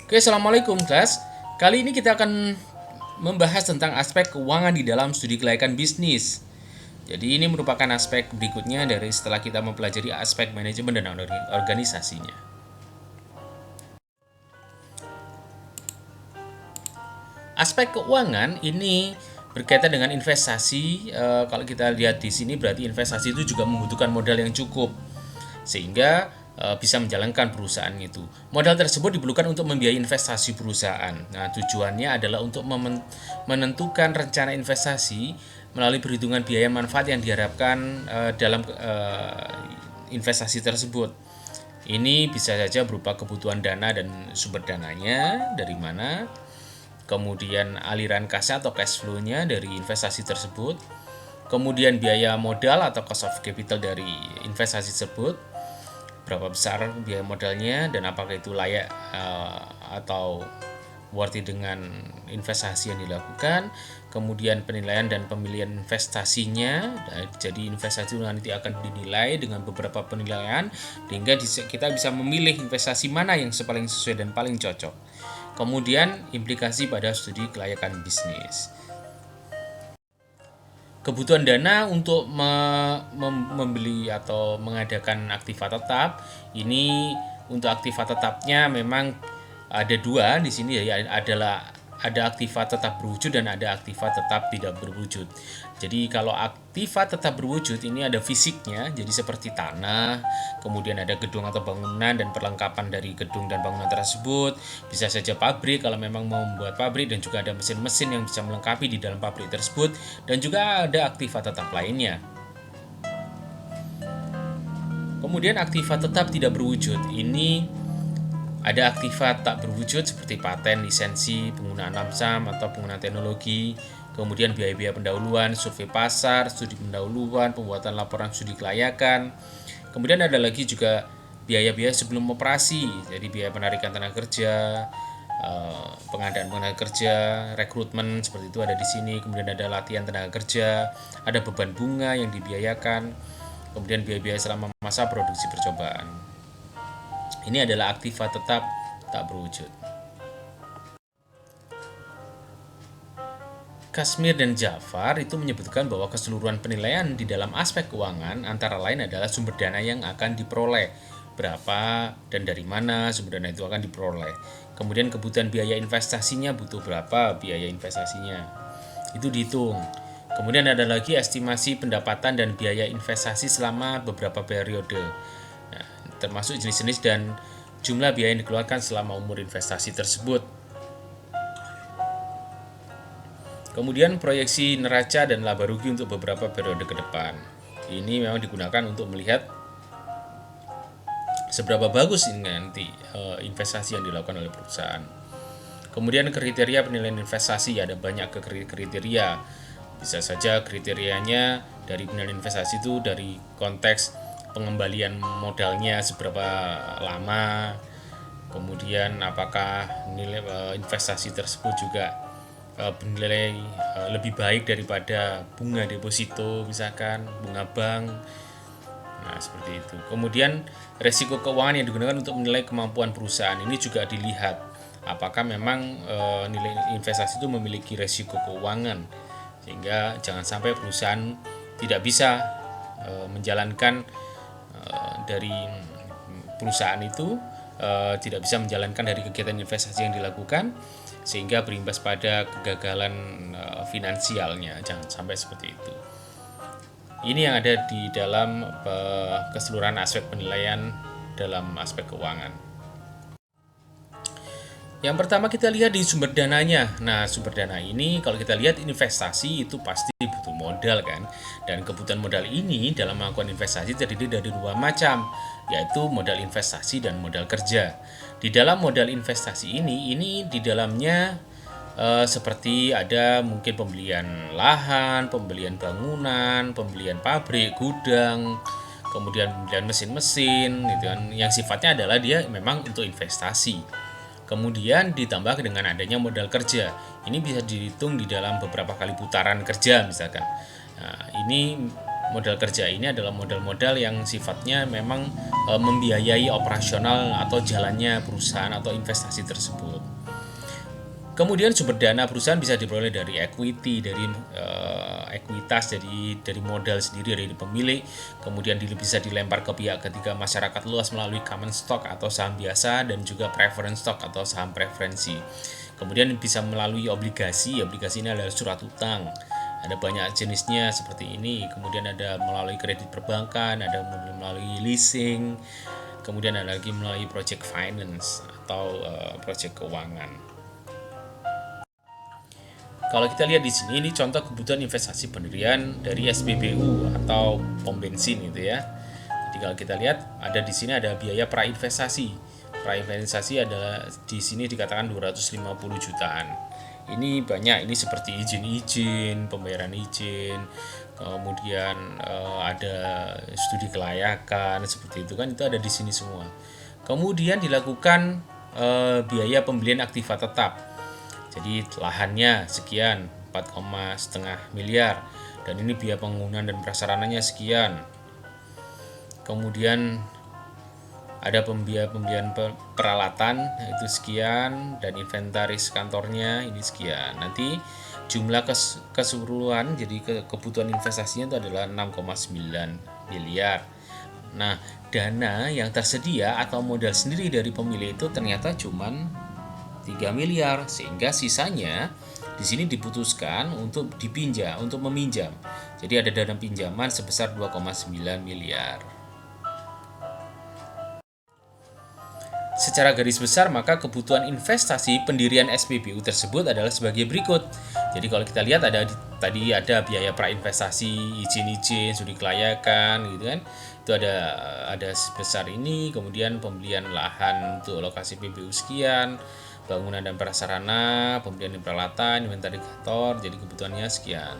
Oke, assalamualaikum kelas. Kali ini kita akan membahas tentang aspek keuangan di dalam studi kelayakan bisnis. Jadi ini merupakan aspek berikutnya dari setelah kita mempelajari aspek manajemen dan organisasinya. Aspek keuangan ini berkaitan dengan investasi. Kalau kita lihat di sini berarti investasi itu juga membutuhkan modal yang cukup sehingga bisa menjalankan perusahaan itu. Modal tersebut diperlukan untuk membiayai investasi perusahaan. Nah, tujuannya adalah untuk menentukan rencana investasi melalui perhitungan biaya manfaat yang diharapkan dalam investasi tersebut. Ini bisa saja berupa kebutuhan dana dan sumber dananya dari mana, kemudian aliran kasnya atau cash flow-nya dari investasi tersebut, kemudian biaya modal atau cost of capital dari investasi tersebut, berapa besar biaya modalnya dan apakah itu layak atau worthy dengan investasi yang dilakukan, kemudian penilaian dan pemilihan investasinya. Jadi investasi nanti akan dinilai dengan beberapa penilaian sehingga kita bisa memilih investasi mana yang paling sesuai dan paling cocok. Kemudian implikasi pada studi kelayakan bisnis. Kebutuhan dana untuk membeli atau mengadakan aktiva tetap ini, untuk aktiva tetapnya memang ada dua di sini ya, adalah ada aktiva tetap berwujud dan ada aktiva tetap tidak berwujud. Jadi kalau aktiva tetap berwujud ini ada fisiknya, jadi seperti tanah, kemudian ada gedung atau bangunan dan perlengkapan dari gedung dan bangunan tersebut. Bisa saja pabrik kalau memang mau membuat pabrik, dan juga ada mesin-mesin yang bisa melengkapi di dalam pabrik tersebut, dan juga ada aktiva tetap lainnya. Kemudian aktiva tetap tidak berwujud ini ada aktiva tak berwujud seperti paten, lisensi, penggunaan lamsam atau penggunaan teknologi, kemudian biaya-biaya pendahuluan, survei pasar, studi pendahuluan, pembuatan laporan studi kelayakan. Kemudian ada lagi juga biaya-biaya sebelum operasi, jadi biaya penarikan tenaga kerja, pengadaan tenaga kerja, rekrutmen seperti itu ada di sini. Kemudian ada latihan tenaga kerja, ada beban bunga yang dibiayakan, kemudian biaya-biaya selama masa produksi percobaan. Ini adalah aktiva tetap tak berwujud. Kashmir dan Jafar itu menyebutkan bahwa keseluruhan penilaian di dalam aspek keuangan antara lain adalah sumber dana yang akan diperoleh, berapa dan dari mana sumber dana itu akan diperoleh. Kemudian kebutuhan biaya investasinya, butuh berapa biaya investasinya, itu dihitung. Kemudian ada lagi estimasi pendapatan dan biaya investasi selama beberapa periode. Nah, termasuk jenis-jenis dan jumlah biaya yang dikeluarkan selama umur investasi tersebut. Kemudian proyeksi neraca dan laba rugi untuk beberapa periode ke depan. Ini memang digunakan untuk melihat seberapa bagus ini nanti investasi yang dilakukan oleh perusahaan. Kemudian kriteria penilaian investasi, ada banyak kriteria. Bisa saja kriterianya dari penilaian investasi itu dari konteks pengembalian modalnya seberapa lama, kemudian apakah nilai investasi tersebut juga bernilai lebih baik daripada bunga deposito, misalkan bunga bank. Nah, seperti itu. Kemudian resiko keuangan yang digunakan untuk menilai kemampuan perusahaan ini juga dilihat. Apakah memang nilai investasi itu memiliki resiko keuangan, sehingga jangan sampai perusahaan tidak bisa menjalankan dari perusahaan itu tidak bisa menjalankan dari kegiatan investasi yang dilakukan, sehingga berimbas pada kegagalan finansialnya. Jangan sampai seperti itu. Ini yang ada di dalam keseluruhan aspek penilaian dalam aspek keuangan. Yang pertama kita lihat di sumber dananya. Nah, sumber dana ini kalau kita lihat investasi itu pasti butuh modal kan. Dan kebutuhan modal ini dalam melakukan investasi terdiri dari dua macam, yaitu modal investasi dan modal kerja. Di dalam modal investasi ini di dalamnya seperti ada mungkin pembelian lahan, pembelian bangunan, pembelian pabrik, gudang, kemudian pembelian mesin-mesin gitu kan, yang sifatnya adalah dia memang untuk investasi. Kemudian ditambah dengan adanya modal kerja. Ini bisa dihitung di dalam beberapa kali putaran kerja misalkan. Nah, ini modal kerja ini adalah modal-modal yang sifatnya memang membiayai operasional atau jalannya perusahaan atau investasi tersebut. Kemudian sumber dana perusahaan bisa diperoleh dari equity, dari ekuitas, dari modal sendiri dari pemilik, kemudian bisa dilempar ke pihak ketiga masyarakat luas melalui common stock atau saham biasa dan juga preference stock atau saham preferensi. Kemudian bisa melalui obligasi, obligasi ini adalah surat utang. Ada banyak jenisnya seperti ini. Kemudian ada melalui kredit perbankan, ada melalui leasing, kemudian ada lagi melalui project finance atau project keuangan. Kalau kita lihat di sini, ini contoh kebutuhan investasi pendirian dari SPBU atau pom bensin gitu ya. Jadi kalau kita lihat ada di sini ada biaya prainvestasi. Prainvestasi adalah di sini dikatakan 250 jutaan. Ini banyak, ini seperti izin-izin, pembayaran izin, kemudian ada studi kelayakan seperti itu kan, itu ada di sini semua. Kemudian dilakukan biaya pembelian aktiva tetap. Jadi lahannya sekian 4,5 miliar dan ini biaya penggunaan dan prasarananya sekian. Kemudian ada pembelian peralatan itu sekian dan inventaris kantornya ini sekian. Nanti jumlah keseluruhan jadi kebutuhan investasinya itu adalah 6,9 miliar. Nah, dana yang tersedia atau modal sendiri dari pemilik itu ternyata cuman 3 miliar, sehingga sisanya di sini diputuskan untuk untuk meminjam. Jadi ada dana pinjaman sebesar 2,9 miliar. Secara garis besar, maka kebutuhan investasi pendirian SPBU tersebut adalah sebagai berikut. Jadi kalau kita lihat tadi ada biaya prainvestasi, izin-izin, studi kelayakan gitu kan. Itu ada sebesar ini, kemudian pembelian lahan untuk lokasi PBU sekian, bangunan dan prasarana, pembelian peralatan, inventaris kantor, jadi kebutuhannya sekian.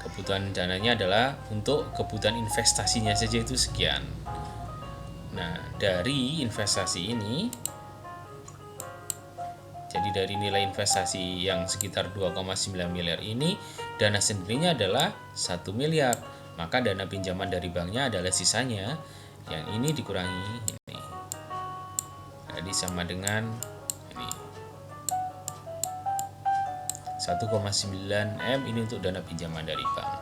Kebutuhan dananya adalah untuk kebutuhan investasinya saja itu sekian. Nah, dari investasi ini, jadi dari nilai investasi yang sekitar 2,9 miliar ini, dana sendirinya adalah 1 miliar. Maka dana pinjaman dari banknya adalah sisanya, yang ini dikurangi ini. Jadi sama dengan ini. 1,9 M ini untuk dana pinjaman dari bank.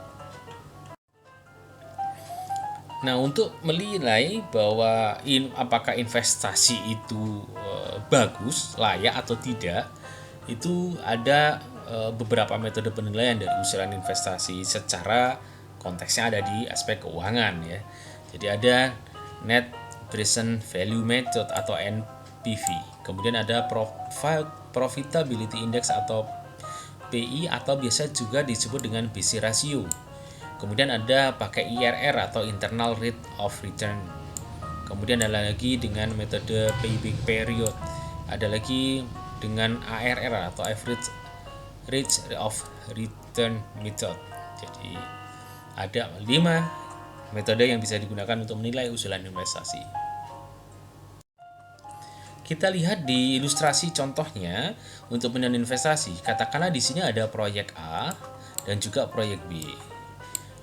Nah, untuk menilai bahwa apakah investasi itu bagus, layak atau tidak, itu ada beberapa metode penilaian dari usulan investasi secara konteksnya ada di aspek keuangan ya. Jadi ada Net Present Value Method atau NPV. Kemudian ada Profitability Index atau PI atau biasa juga disebut dengan BC ratio. Kemudian ada pakai IRR atau Internal Rate of Return. Kemudian ada lagi dengan metode payback period. Ada lagi dengan ARR atau Average Rate of Return Method. Jadi ada 5 metode yang bisa digunakan untuk menilai usulan investasi. Kita lihat di ilustrasi contohnya untuk penilaian investasi. Katakanlah di sini ada proyek A dan juga proyek B.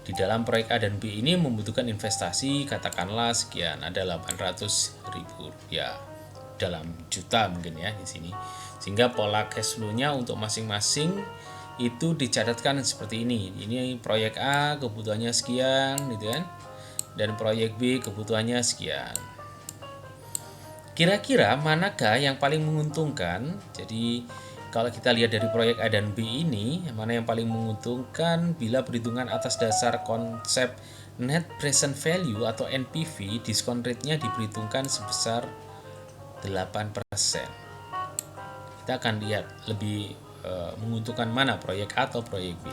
Di dalam proyek A dan B ini membutuhkan investasi katakanlah sekian, ada 800.000 rupiah dalam juta mungkin ya di sini. Sehingga pola cash flow-nya untuk masing-masing itu dicatatkan seperti ini. Ini proyek A kebutuhannya sekian gitu kan. Dan proyek B kebutuhannya sekian. Kira-kira manakah yang paling menguntungkan? Jadi kalau kita lihat dari proyek A dan B ini, mana yang paling menguntungkan bila perhitungan atas dasar konsep Net Present Value atau NPV, diskon rate-nya diperhitungkan sebesar 8%. Kita akan lihat lebih menguntungkan mana proyek A atau proyek B.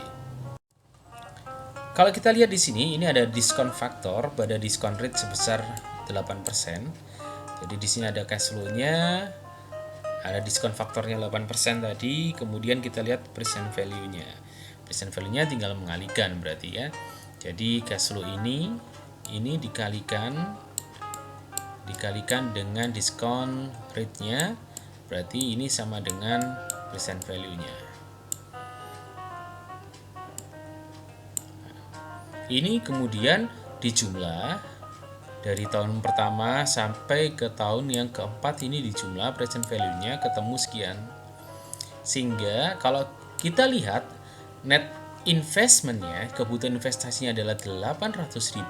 Kalau kita lihat di sini, ini ada diskon faktor pada diskon rate sebesar 8%. Jadi di sini ada cash flow-nya, ada diskon faktornya 8% tadi, kemudian kita lihat present value-nya. Present value-nya tinggal mengalihkan berarti ya. Jadi cash flow ini dikalikan dengan diskon rate-nya, berarti ini sama dengan present value-nya. Ini kemudian dijumlah dari tahun pertama sampai ke tahun yang keempat, ini dijumlah present value-nya ketemu sekian. Sehingga kalau kita lihat net investment-nya, kebutuhan investasinya adalah 800.000,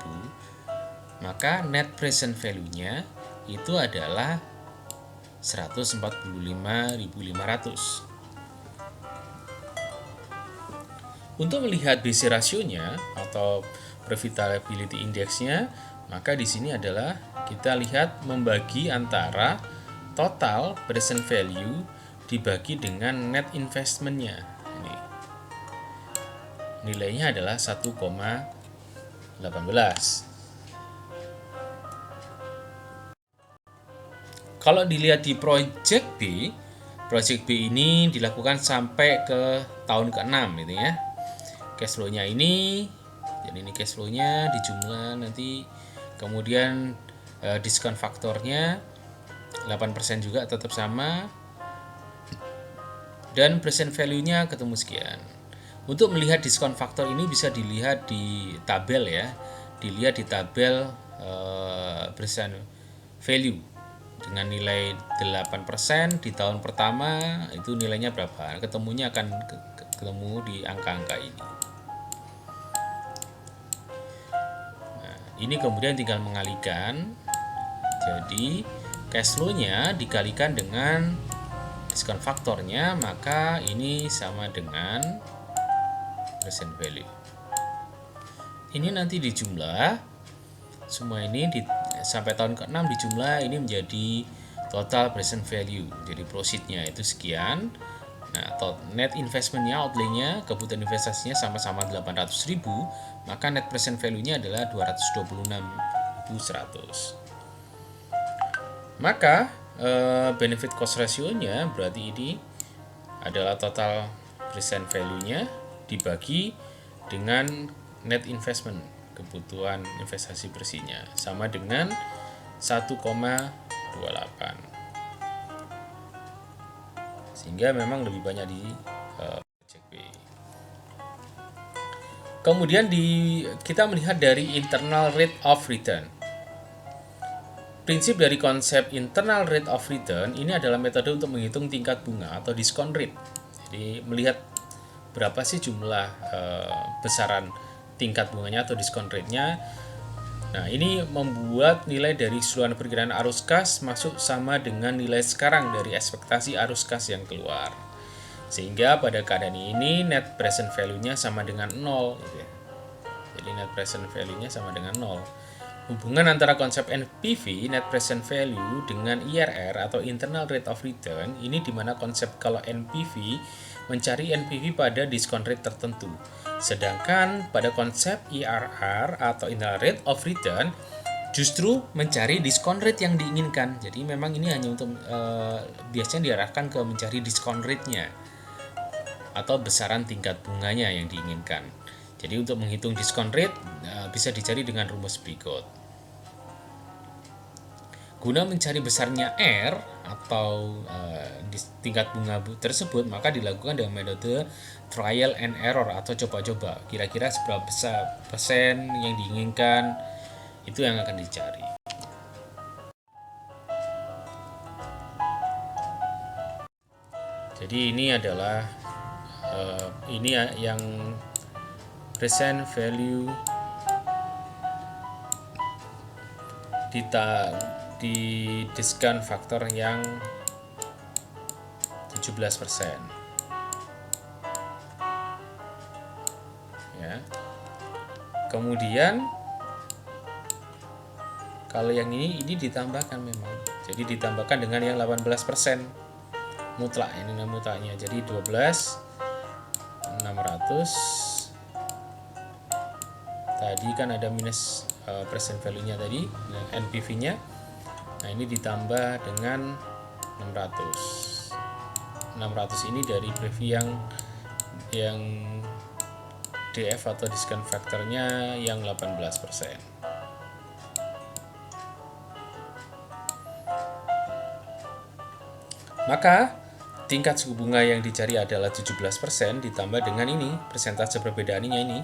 maka net present value-nya itu adalah 145.500. Untuk melihat BC rasionya atau profitability index-nya, maka di sini adalah kita lihat membagi antara total present value dibagi dengan net investment-nya. Ini nilainya adalah 1,18. Kalau dilihat di Project B ini dilakukan sampai ke tahun ke-6 gitu ya. Cash flow-nya ini, jadi ini cash flow-nya dijumlah nanti, kemudian diskon faktornya 8% juga tetap sama, dan present value-nya ketemu sekian. Untuk melihat diskon faktor ini bisa dilihat di tabel ya, dilihat di tabel present value dengan nilai 8% di tahun pertama itu nilainya berapa, ketemunya akan ketemu di angka-angka ini. Nah, ini kemudian tinggal mengalikan, jadi cash flow-nya dikalikan dengan diskon faktornya, maka ini sama dengan present value. Ini nanti dijumlah, semua ini sampai tahun ke-6 dijumlah, ini menjadi total present value. Jadi proceed-nya itu sekian. Nah, net investment-nya, outlay-nya, kebutuhan investasinya sama-sama 800.000, maka net present value-nya adalah 226.100. Maka benefit cost ratio-nya berarti ini adalah total present value-nya dibagi dengan net investment, kebutuhan investasi bersihnya, sama dengan 1,28. Sehingga memang lebih banyak di Project B. Kemudian kita melihat dari internal rate of return. Prinsip dari konsep internal rate of return ini adalah metode untuk menghitung tingkat bunga atau discount rate. Jadi melihat berapa sih jumlah besaran tingkat bunganya atau discount rate-nya. Nah, ini membuat nilai dari keseluruhan perkiraan arus kas masuk sama dengan nilai sekarang dari ekspektasi arus kas yang keluar. Sehingga pada keadaan ini net present value-nya sama dengan 0 gitu ya. Jadi net present value-nya sama dengan 0. Hubungan antara konsep NPV, net present value, dengan IRR atau internal rate of return, ini dimana konsep kalau NPV mencari NPV pada discount rate tertentu. Sedangkan pada konsep IRR atau internal rate of return justru mencari diskon rate yang diinginkan. Jadi memang ini hanya untuk biasanya diarahkan ke mencari diskon rate-nya atau besaran tingkat bunganya yang diinginkan. Jadi untuk menghitung diskon rate bisa dicari dengan rumus berikut. Guna mencari besarnya R atau tingkat bunga tersebut, maka dilakukan dengan metode trial and error atau coba-coba. Kira-kira seberapa besar persen yang diinginkan, itu yang akan dicari. Jadi ini adalah ini yang present value di diskon faktor yang 17%. Ya. Kemudian kalau yang ini ditambahkan memang. Jadi ditambahkan dengan yang 18% mutlak, ini mutlaknya. Jadi 12.600. Tadi kan ada minus present value-nya tadi, NPV-nya. Nah, ini ditambah dengan 600. 600 ini dari preview yang DF atau discount factor-nya yang 18%. Maka tingkat suku bunga yang dicari adalah 17% ditambah dengan ini, persentase perbedaannya ini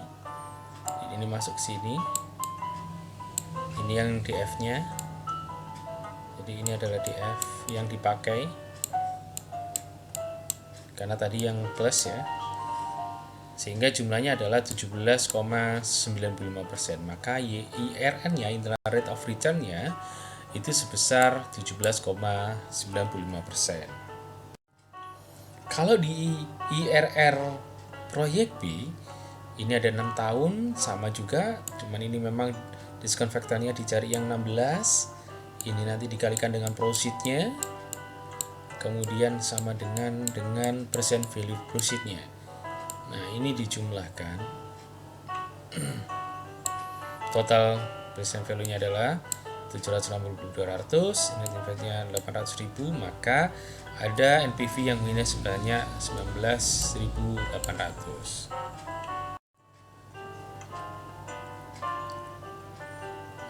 ini masuk sini. Ini yang DF-nya. Jadi ini adalah DF yang dipakai. Karena tadi yang plus ya. Sehingga jumlahnya adalah 17,95%. Maka IRN-nya, internal rate of return-nya, itu sebesar 17,95%. Kalau di IRR proyek B, ini ada 6 tahun, sama juga, cuman ini memang diskon faktornya dicari yang 16. Ini nanti dikalikan dengan proceed-nya. Kemudian sama dengan percent value proceed-nya. Nah, ini dijumlahkan. Total percent value-nya adalah 780.200, net investnya 800.000, maka ada NPV yang minus sebenarnya 19.800.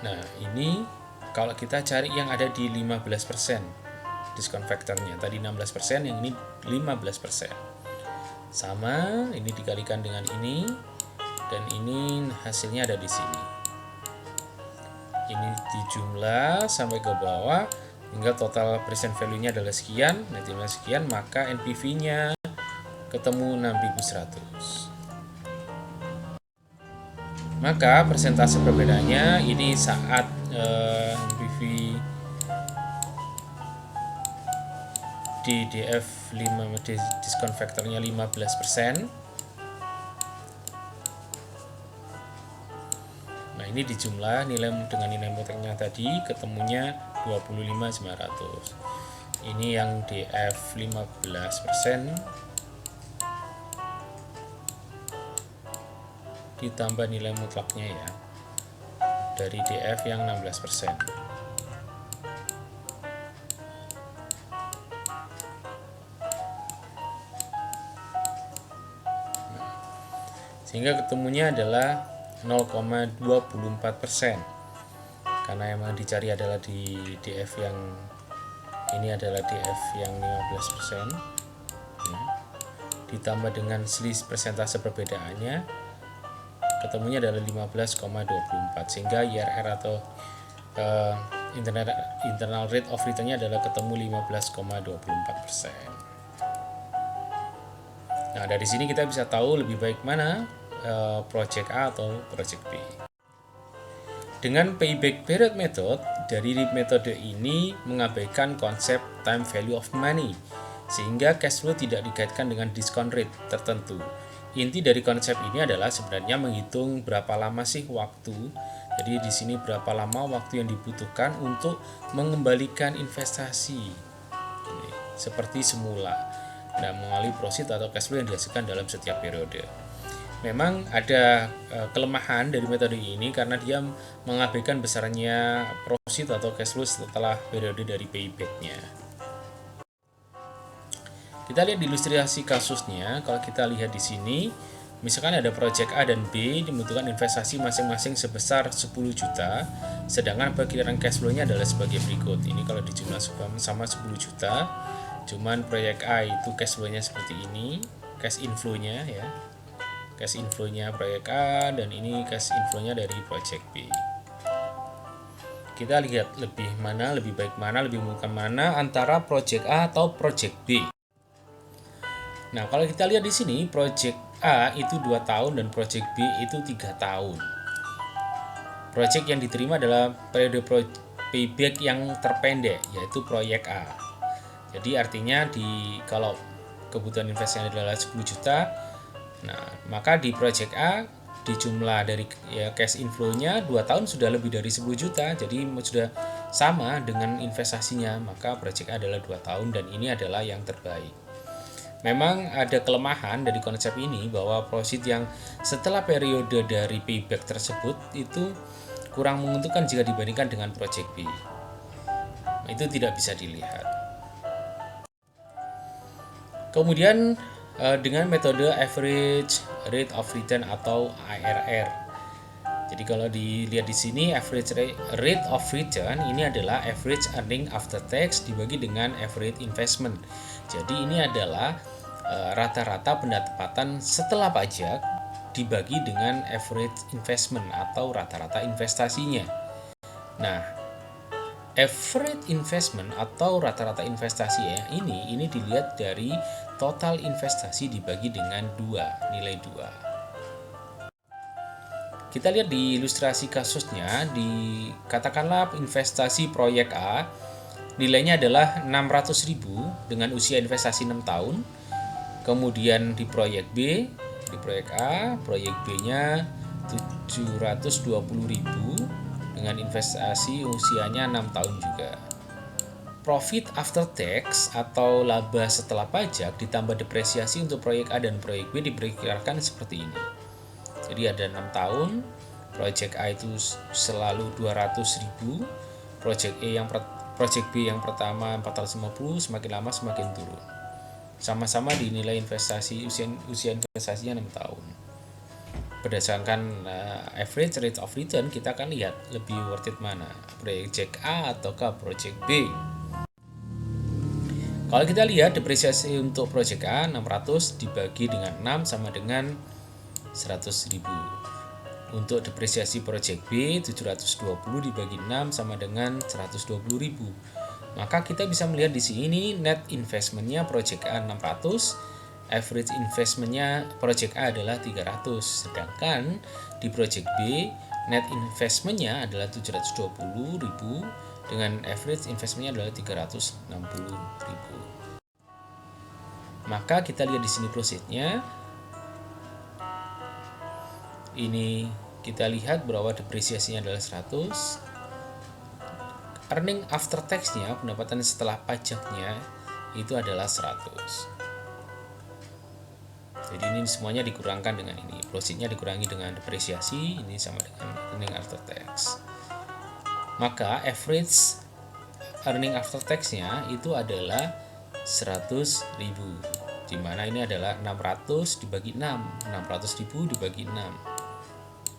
Nah, ini kalau kita cari yang ada di 15% diskon faktornya. Tadi 16%, yang ini 15%. Sama, ini dikalikan dengan ini, dan ini hasilnya ada di sini. Ini dijumlah sampai ke bawah hingga total present value-nya adalah sekian, net invest sekian, maka NPV-nya ketemu 6.100. Maka persentase perbedaannya ini saat NPV di DF5 diskon faktornya 15%. Nah, ini dijumlah nilai dengan nilai muternya tadi ketemunya 25.900. Ini yang DF 15% ditambah nilai mutlaknya ya, dari DF yang 16%. Sehingga ketemunya adalah 0,24%. Karena yang dicari adalah di DF yang ini adalah DF yang 15%. Ditambah dengan selisih persentase perbedaannya ketemunya adalah 15,24, sehingga IRR atau internal rate of return-nya adalah ketemu 15,24%. Nah, dari sini kita bisa tahu lebih baik mana project A atau project B. Dengan payback period method, dari metode ini mengabaikan konsep time value of money, sehingga cash flow tidak dikaitkan dengan discount rate tertentu. Inti dari konsep ini adalah sebenarnya menghitung berapa lama sih waktu. Jadi di sini berapa lama waktu yang dibutuhkan untuk mengembalikan investasi seperti semula dan mengalami profit atau cash flow yang dihasilkan dalam setiap periode. Memang ada kelemahan dari metode ini karena dia mengabaikan besarnya profit atau cash flow setelah periode dari payback-nya. Kita lihat di ilustrasi kasusnya. Kalau kita lihat di sini, misalkan ada project A dan B dibutuhkan investasi masing-masing sebesar 10 juta, sedangkan perkiraan cash flow-nya adalah sebagai berikut. Ini kalau dijumlah sama 10 juta, cuman proyek A itu cash flow-nya seperti ini, cash inflow-nya ya. Cash inflow-nya proyek A, dan ini cash inflow-nya dari project B. Kita lihat lebih baik mana, lebih memungkinkan mana antara project A atau project B. Nah, kalau kita lihat di sini, project A itu 2 tahun dan project B itu 3 tahun. Project yang diterima adalah periode payback yang terpendek, yaitu proyek A. Jadi artinya kalau kebutuhan investasinya adalah 10 juta, nah, maka di project A di jumlah dari cash inflow-nya 2 tahun sudah lebih dari 10 juta, jadi sudah sama dengan investasinya, maka project A adalah 2 tahun dan ini adalah yang terbaik. Memang ada kelemahan dari konsep ini bahwa profit yang setelah periode dari payback tersebut itu kurang menguntungkan jika dibandingkan dengan project B. Itu tidak bisa dilihat. Kemudian dengan metode average rate of return atau ARR. Jadi kalau dilihat di sini, average rate of return ini adalah average earning after tax dibagi dengan average investment. Jadi ini adalah rata-rata pendapatan setelah pajak dibagi dengan average investment atau rata-rata investasinya. Nah, average investment atau rata-rata investasi ya, ini dilihat dari total investasi dibagi dengan 2, nilai 2. Kita lihat di ilustrasi kasusnya, katakanlah investasi proyek A nilainya adalah 600.000 dengan usia investasi 6 tahun. Kemudian di proyek B, di proyek A, proyek B-nya 720.000 dengan investasi usianya 6 tahun juga. Profit after tax atau laba setelah pajak ditambah depresiasi untuk proyek A dan proyek B diperkirakan seperti ini. Jadi ada 6 tahun, proyek A itu selalu 200.000, proyek B yang pertama 450, semakin lama semakin turun. Sama-sama dinilai investasi usia investasinya 6 tahun. Berdasarkan average rate of return, kita akan lihat lebih worth it mana, proyek A ataukah proyek B. Kalau kita lihat depresiasi untuk proyek A 600 dibagi dengan 6 sama dengan 100.000. Untuk depresiasi proyek B 720 dibagi 6 sama dengan 120.000. Maka kita bisa melihat di sini net investmentnya proyek A 600, average investmentnya proyek A adalah 300, sedangkan di proyek B net investmentnya adalah 720.000 dengan average investmentnya adalah 360.000. Maka kita lihat di sini profitnya. Ini kita lihat bahwa depresiasinya adalah 100. Earning after tax-nya, pendapatan setelah pajaknya itu adalah 100. Jadi ini semuanya dikurangkan dengan ini. Profitnya dikurangi dengan depresiasi, ini sama dengan earning after tax. Maka average earning after tax-nya itu adalah 100.000. Di mana ini adalah 600 dibagi 6. 600.000 dibagi 6.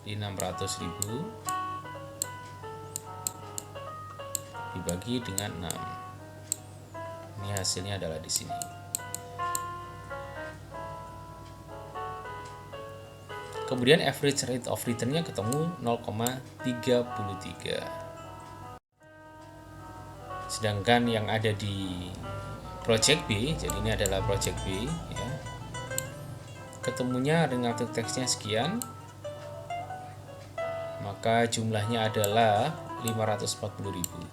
Di 600.000 dibagi dengan 6. Ini hasilnya adalah di sini. Kemudian average rate of return-nya ketemu 0,33. Sedangkan yang ada di project B, jadi ini adalah project B ya. Ketemunya dengan tax-nya sekian. Maka jumlahnya adalah 540.000.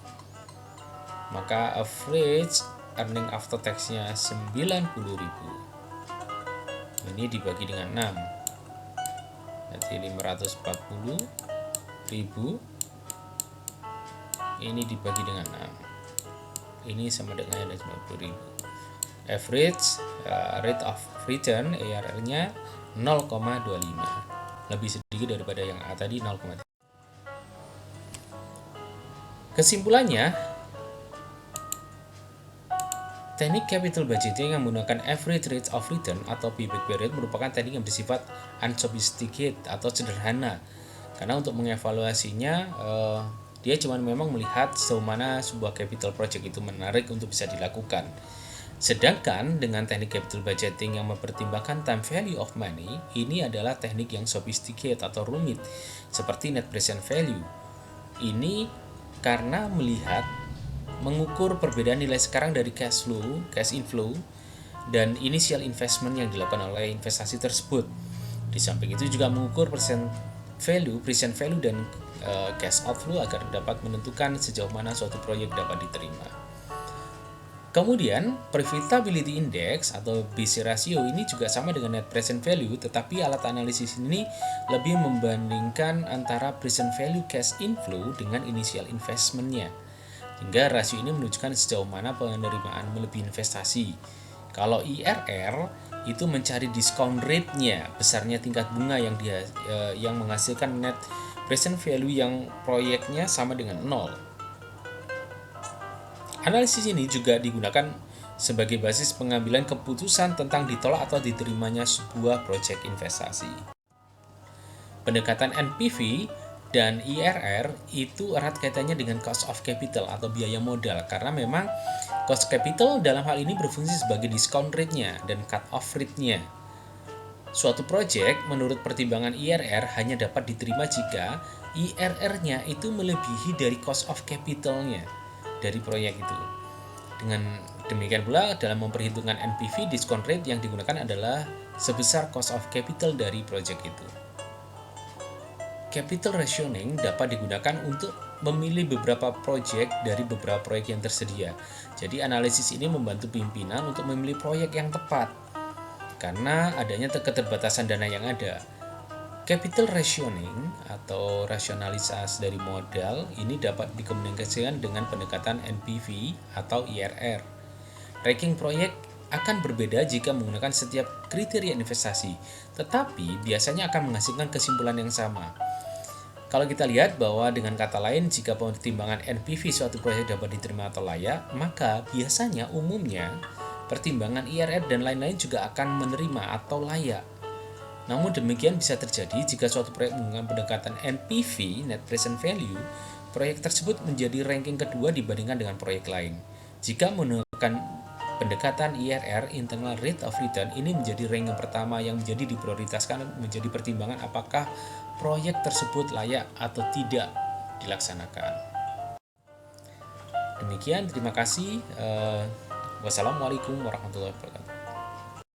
Maka average earning after tax-nya 90.000. Ini dibagi dengan 6. Jadi 540.000 ini dibagi dengan 6. Ini sama dengan 90.000. Average rate of return ARR-nya 0,25. Lebih sedikit daripada yang A tadi 0,3. Kesimpulannya, teknik capital budgeting yang menggunakan average rate of return atau payback period merupakan teknik yang bersifat unsophisticated atau sederhana. Karena untuk mengevaluasinya, dia cuma memang melihat sejauh mana sebuah capital project itu menarik untuk bisa dilakukan. Sedangkan dengan teknik capital budgeting yang mempertimbangkan time value of money, ini adalah teknik yang sophisticated atau rumit, seperti net present value. Ini karena mengukur perbedaan nilai sekarang dari cash inflow, dan initial investment yang dilakukan oleh investasi tersebut. Di samping itu juga mengukur present value dan cash outflow agar dapat menentukan sejauh mana suatu proyek dapat diterima. Kemudian, profitability index atau BC ratio ini juga sama dengan net present value, tetapi alat analisis ini lebih membandingkan antara present value cash inflow dengan initial investment-nya. Hingga rasio ini menunjukkan sejauh mana penerimaan melebihi investasi. Kalau IRR itu mencari discount rate-nya, besarnya tingkat bunga yang menghasilkan net present value yang proyeknya sama dengan 0. Analisis ini juga digunakan sebagai basis pengambilan keputusan tentang ditolak atau diterimanya sebuah proyek investasi. Pendekatan NPV dan IRR itu erat kaitannya dengan cost of capital atau biaya modal, karena memang cost capital dalam hal ini berfungsi sebagai discount rate-nya dan cut off rate-nya. Suatu proyek menurut pertimbangan IRR hanya dapat diterima jika IRR-nya itu melebihi dari cost of capital-nya dari proyek itu. Dengan demikian pula dalam memperhitungkan NPV, discount rate yang digunakan adalah sebesar cost of capital dari proyek itu. Capital rationing dapat digunakan untuk memilih beberapa proyek dari beberapa proyek yang tersedia. Jadi analisis ini membantu pimpinan untuk memilih proyek yang tepat karena adanya keterbatasan dana yang ada. Capital rationing atau rasionalisasi dari modal ini dapat dikomunikasikan dengan pendekatan NPV atau IRR. Ranking proyek akan berbeda jika menggunakan setiap kriteria investasi, tetapi biasanya akan menghasilkan kesimpulan yang sama. Kalau kita lihat bahwa dengan kata lain, jika pertimbangan NPV suatu proyek dapat diterima atau layak, maka biasanya umumnya pertimbangan IRR dan lain-lain juga akan menerima atau layak. Namun demikian bisa terjadi jika suatu proyek menggunakan pendekatan NPV, Net Present Value, proyek tersebut menjadi ranking kedua dibandingkan dengan proyek lain. Jika menggunakan pendekatan IRR, Internal Rate of Return, ini menjadi ranking pertama yang menjadi diprioritaskan menjadi pertimbangan apakah proyek tersebut layak atau tidak dilaksanakan. Demikian, terima kasih. Wassalamualaikum warahmatullahi wabarakatuh.